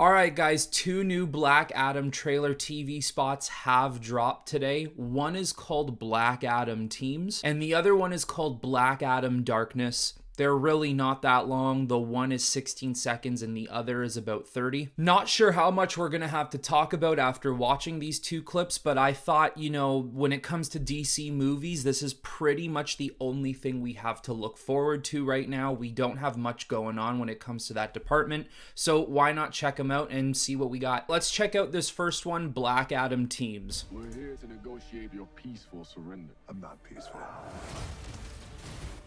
Alright guys, two new Black Adam trailer TV spots have dropped today. One is called Black Adam Teams, and the other one is called Black Adam Darkness. They're really not that long. The one is 16 seconds and the other is about 30. Not sure how much we're gonna have to talk about after watching these two clips, but I thought, when it comes to DC movies, this is pretty much the only thing we have to look forward to right now. We don't have much going on when it comes to that department, so why not check them out and see what we got. Let's check out this first one, Black Adam Teams. We're here to negotiate your peaceful surrender. I'm not peaceful.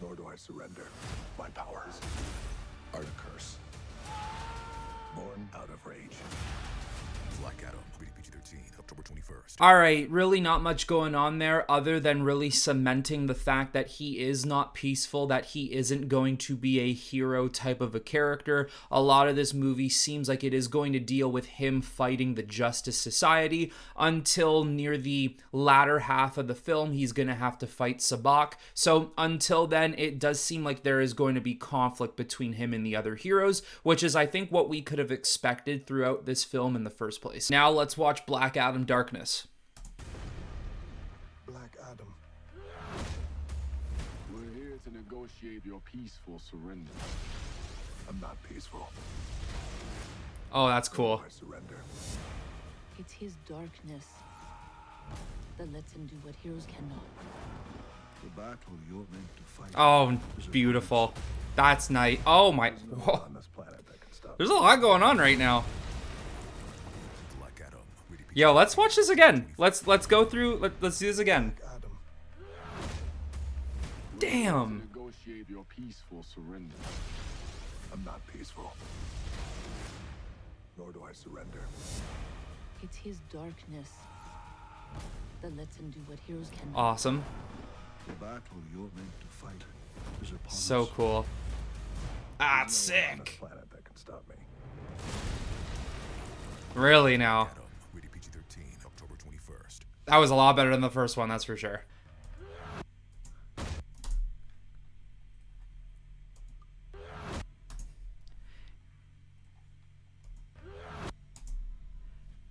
Nor do I surrender. My powers are a curse. Born out of rage. Black Adam, rated PG-13, October 21st. Alright, really not much going on there other than really cementing the fact that he is not peaceful, that he isn't going to be a hero type of a character. A lot of this movie seems like it is going to deal with him fighting the Justice Society until near the latter half of the film. He's going to have to fight Sabak. So until then, it does seem like there is going to be conflict between him and the other heroes, which is, I think, what we could have expected throughout this film in the first place. Now let's watch Black Adam Darkness. Black Adam. We're here to negotiate your peaceful surrender. I'm not peaceful. Oh, that's cool. I surrender. It's his darkness that lets him do what heroes cannot. The battle you're meant to fight. Oh, beautiful. That's nice. Oh my. There's no Whoa. one on this planet that can stop. There's a lot going on right now. Black Adam, rated Yo, let's watch this again. Let's go through. Let's do this again. Black Adam. Damn. Negotiate your peaceful surrender. I'm not peaceful. Nor do I surrender. It's his darkness that lets him do what heroes cannot. Awesome. The battle you're meant to fight is upon So us. cool. Ah, it's There's no one on this sick. planet that can stop me. Really now. Adam, rated PG-13, October 21st. That was a lot better than the first one, that's for sure.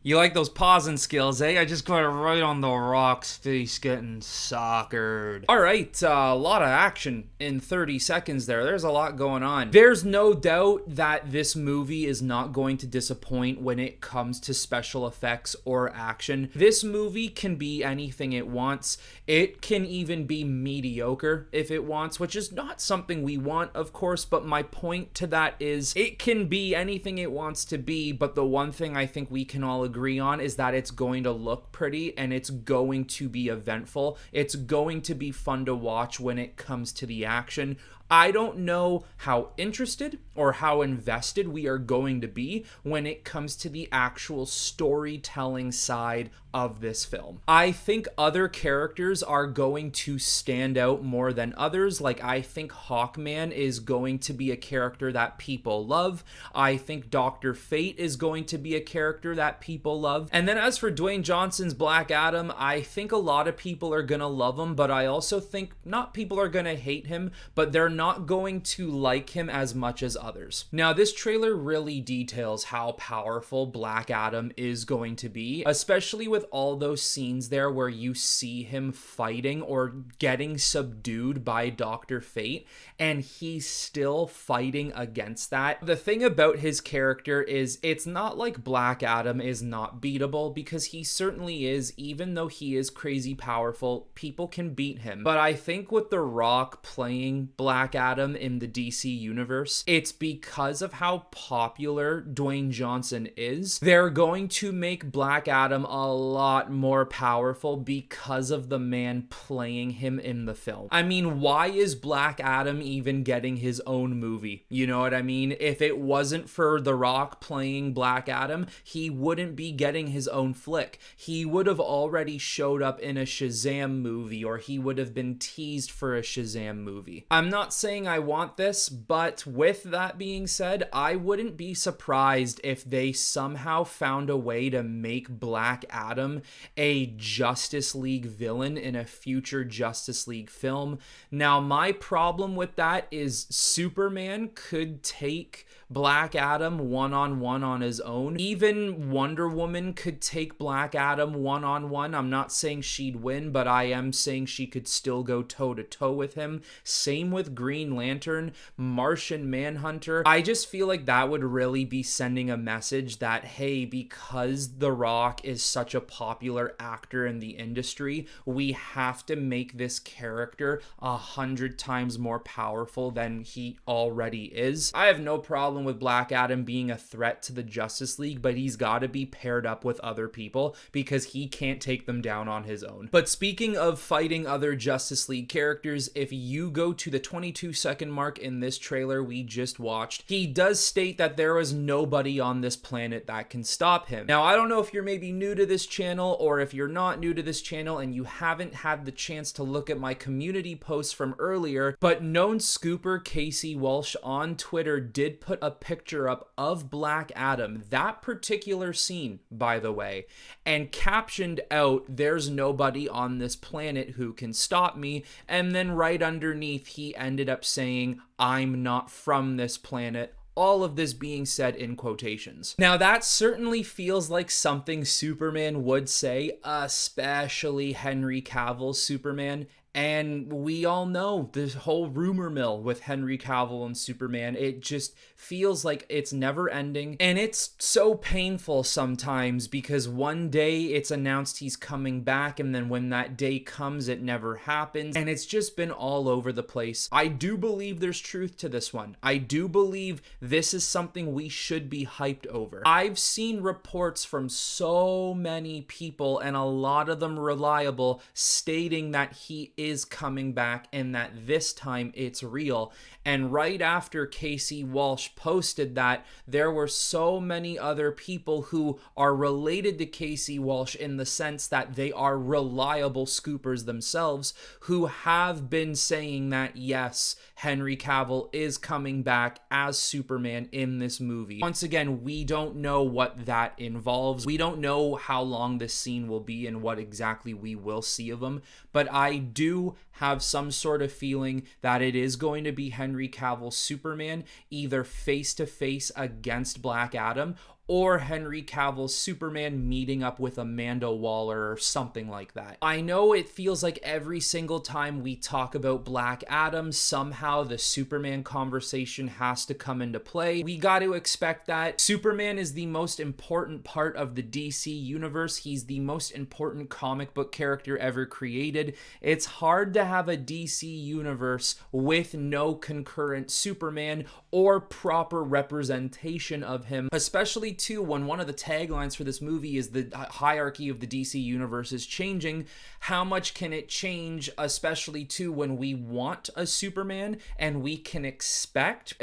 You like those pausing skills, eh? I just got it right on the Rock's face getting soccered. Alright, a lot of action in 30 seconds there. There's a lot going on. There's no doubt that this movie is not going to disappoint when it comes to special effects or action. This movie can be anything it wants. It can even be mediocre if it wants, which is not something we want, of course, but my point to that is it can be anything it wants to be, but the one thing I think we can all agree on is that it's going to look pretty and it's going to be eventful. It's going to be fun to watch when it comes to the action. I don't know how interested or how invested we are going to be when it comes to the actual storytelling side of this film. I think other characters are going to stand out more than others. Like, I think Hawkman is going to be a character that people love. I think Dr. Fate is going to be a character that people love. And then as for Dwayne Johnson's Black Adam, I think a lot of people are gonna love him, but I also think not people are gonna hate him, but they're not going to like him as much as others. Now, this trailer really details how powerful Black Adam is going to be, especially with all those scenes there where you see him fighting or getting subdued by Dr. Fate, and he's still fighting against that. The thing about his character is it's not like Black Adam is not beatable, because he certainly is. Even though he is crazy powerful, people can beat him. But I think with The Rock playing Black Adam in the DC universe, it's because of how popular Dwayne Johnson is. They're going to make Black Adam a lot more powerful because of the man playing him in the film. I mean, why is Black Adam even getting his own movie? You know what I mean? If it wasn't for The Rock playing Black Adam, he wouldn't be getting his own flick. He would have already showed up in a Shazam movie, or he would have been teased for a Shazam movie. I'm not not saying I want this, but with that being said, I wouldn't be surprised if they somehow found a way to make Black Adam a Justice League villain in a future Justice League film. Now, my problem with that is Superman could take Black Adam one-on-one on his own. Even Wonder Woman could take Black Adam one-on-one. I'm not saying she'd win, but I am saying she could still go toe-to-toe with him. Same with Green Lantern, Martian Manhunter. I just feel like that would really be sending a message that, hey, because The Rock is such a popular actor in the industry, we have to make this character 100 times more powerful than he already is. I have no problem with Black Adam being a threat to the Justice League, but he's got to be paired up with other people because he can't take them down on his own. But speaking of fighting other Justice League characters, if you go to the 22-second mark in this trailer we just watched, he does state that there is nobody on this planet that can stop him. Now, I don't know if you're maybe new to this channel or if you're not new to this channel and you haven't had the chance to look at my community posts from earlier, but known scooper Casey Walsh on Twitter did put a picture up of Black Adam, that particular scene, by the way, and captioned out, "There's nobody on this planet who can stop me," and then right underneath he ended up saying, "I'm not from this planet." All of this being said in quotations. Now, that certainly feels like something Superman would say, especially Henry Cavill's Superman. And we all know this whole rumor mill with Henry Cavill and Superman. It just feels like it's never ending. And it's so painful sometimes because one day it's announced he's coming back, and then when that day comes, it never happens. And it's just been all over the place. I do believe there's truth to this one. I do believe this is something we should be hyped over. I've seen reports from so many people, and a lot of them reliable, stating that he is coming back and that this time it's real. And right after Casey Walsh posted that, there were so many other people who are related to Casey Walsh in the sense that they are reliable scoopers themselves, who have been saying that yes, Henry Cavill is coming back as Superman in this movie. Once again, we don't know what that involves. We don't know how long this scene will be and what exactly we will see of him, but I do have some sort of feeling that it is going to be Henry Cavill's Superman, either face to face against Black Adam, or Henry Cavill's Superman meeting up with Amanda Waller or something like that. I know it feels like every single time we talk about Black Adam, somehow the Superman conversation has to come into play. We got to expect that. Superman is the most important part of the DC universe. He's the most important comic book character ever created. It's hard to have a DC universe with no concurrent Superman or proper representation of him, especially too when one of the taglines for this movie is the hierarchy of the DC universe is changing. How much can it change, especially too when we want a Superman and we can expect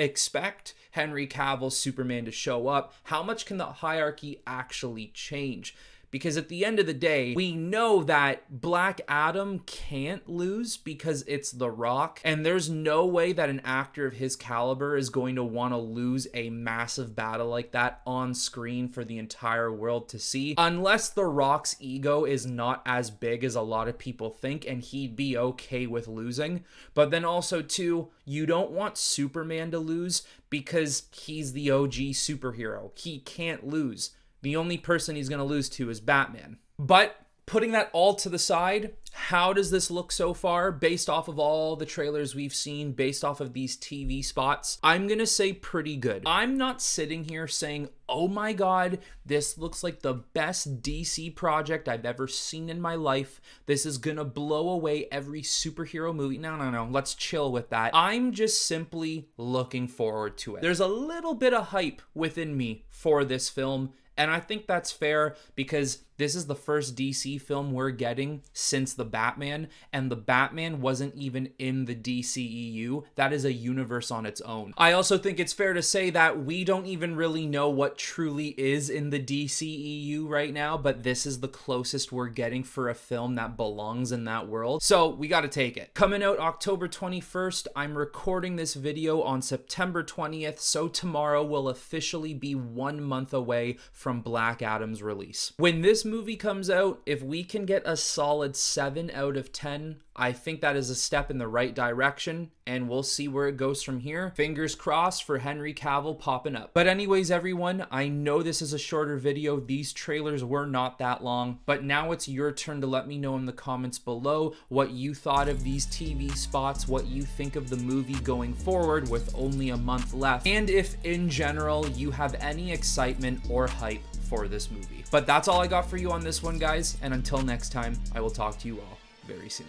Henry Cavill's Superman to show up? How much can the hierarchy actually change? Because at the end of the day, we know that Black Adam can't lose because it's The Rock, and there's no way that an actor of his caliber is going to want to lose a massive battle like that on screen for the entire world to see, unless The Rock's ego is not as big as a lot of people think and he'd be okay with losing. But then also too, you don't want Superman to lose because he's the OG superhero. He can't lose. The only person he's going to lose to is Batman. But putting that all to the side, how does this look so far based off of all the trailers we've seen, based off of these TV spots? I'm going to say pretty good. I'm not sitting here saying, oh my God, this looks like the best DC project I've ever seen in my life. This is going to blow away every superhero movie. No. Let's chill with that. I'm just simply looking forward to it. There's a little bit of hype within me for this film. And I think that's fair because this is the first DC film we're getting since the the Batman, and the Batman wasn't even in the DCEU. That is a universe on its own. I also think it's fair to say that we don't even really know what truly is in the DCEU right now, but this is the closest we're getting for a film that belongs in that world. So we got to take it. Coming out October 21st, I'm recording this video on September 20th, so tomorrow will officially be 1 month away from Black Adam's release. When this movie comes out, if we can get a solid 7 out of 10, I think that is a step in the right direction, and we'll see where it goes from here. Fingers crossed for Henry Cavill popping up. But anyways, everyone, I know this is a shorter video. These trailers were not that long, but now it's your turn to let me know in the comments below what you thought of these TV spots, what you think of the movie going forward with only a month left, and if in general you have any excitement or hype for this movie. But that's all I got for you on this one, guys, and until next time, I will talk to you all very soon.